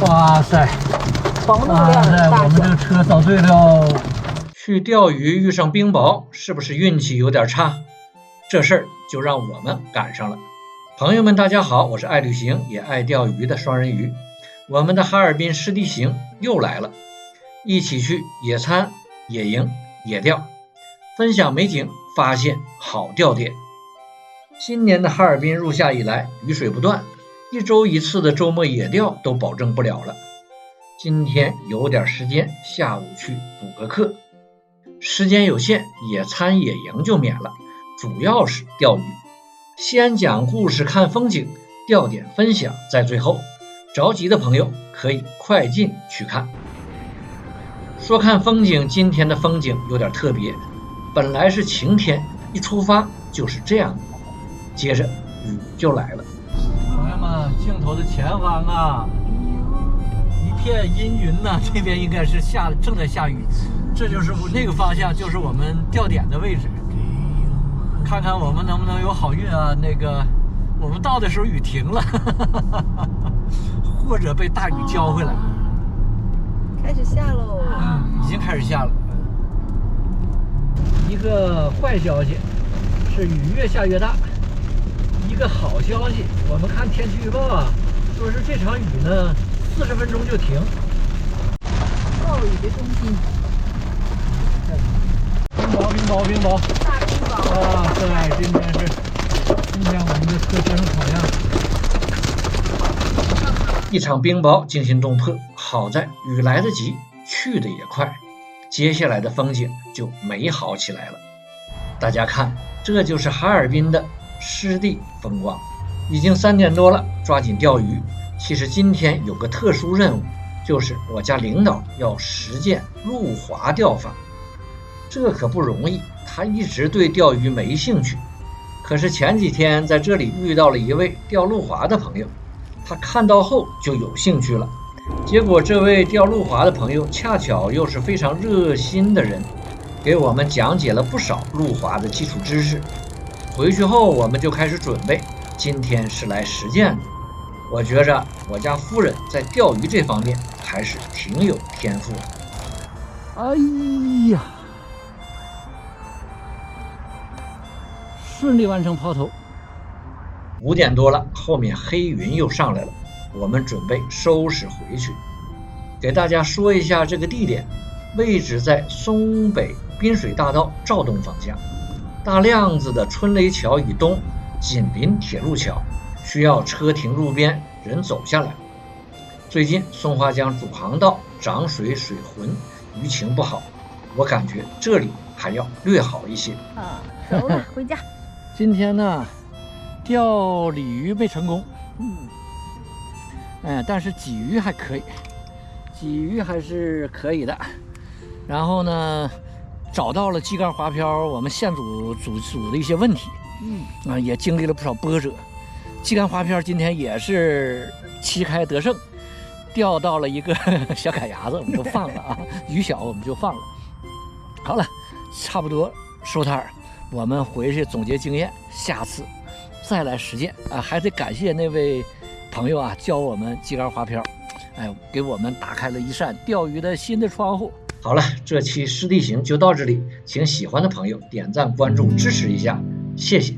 哇塞，防冻量大我们这个车找对了。去钓鱼遇上冰雹，是不是运气有点差？这事儿就让我们赶上了。朋友们，大家好，我是爱旅行也爱钓鱼的双人鱼。我们的哈尔滨湿地行又来了，一起去野餐、野营、野钓，分享美景，发现好钓点。今年的哈尔滨入夏以来，雨水不断，一周一次的周末野钓都保证不了了。今天有点时间，下午去补个课。时间有限，野餐野营就免了，主要是钓鱼。先讲故事看风景，钓点分享在最后。着急的朋友可以快进去看。说看风景，今天的风景有点特别，本来是晴天，一出发就是这样，接着雨就来了。朋友们，镜头的前方啊，一片阴云呐，这边应该是正在下雨，这就是那个方向，就是我们钓点的位置。看看我们能不能有好运啊！我们到的时候雨停了，或者被大雨浇回来。开始下喽。已经开始下了。一个坏消息是雨越下越大，一个好消息，我们看天气预报啊，说是这场雨呢40分钟就停。暴雨的中心。冰雹。大冰雹。哇塞，今天我们的特生好样。一场冰雹惊心动魄，好在雨来得及，去得也快，接下来的风景就美好起来了。大家看，这就是哈尔滨的湿地风光。已经3点多了，抓紧钓鱼。其实今天有个特殊任务，就是我家领导要实践路滑钓法，这可不容易，他一直对钓鱼没兴趣。可是前几天在这里遇到了一位钓路滑的朋友，他看到后就有兴趣了。结果这位钓路滑的朋友恰巧又是非常热心的人，给我们讲解了不少路滑的基础知识。回去后我们就开始准备，今天是来实践的。我觉着我家夫人在钓鱼这方面还是挺有天赋的。哎呀，顺利完成抛投。5点多了，后面黑云又上来了，我们准备收拾回去。给大家说一下这个地点，位置在松北滨水大道肇东方向，大亮子的春雷桥以东，紧邻铁路桥，需要车停路边，人走下来。最近松花江主航道涨水水浑，鱼情不好，我感觉这里还要略好一些。熟了，回家。今天呢，钓鲤鱼没成功，但是鲫鱼还可以，鲫鱼还是可以的。然后呢，找到了鸡竿滑漂，我们线组的一些问题，也经历了不少波折。鸡竿滑漂今天也是旗开得胜，钓到了一个小赶牙子，我们就放了啊，鱼小我们就放了。好了，差不多收摊儿，我们回去总结经验，下次再来实践啊！还得感谢那位朋友啊，教我们鸡竿滑漂，给我们打开了一扇钓鱼的新的窗户。好了，这期湿地行就到这里，请喜欢的朋友点赞、关注、支持一下，谢谢。